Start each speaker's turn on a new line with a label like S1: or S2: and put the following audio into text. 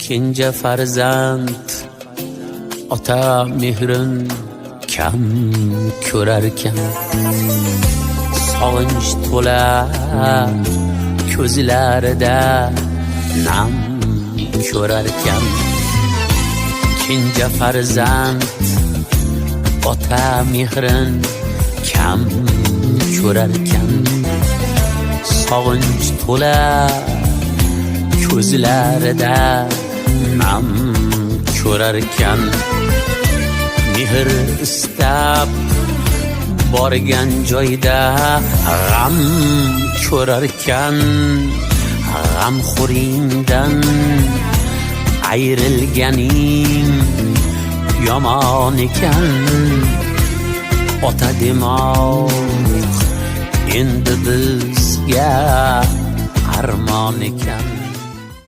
S1: Kinja farzand ota mehrin kam ko'rarkan, sog'inch to'la ko'zlarida nam ko'rarkan. Kinja farzand ota mehrin kam ko'rarkan, sog'inch to'la ko'zlarida nam ko'rarkan. Mehr istab borgan joyda g'am ko'rarkan. G'amxo'ringdan ayrilganing yomon ekan. Ota demoq endi bizga armon ekan.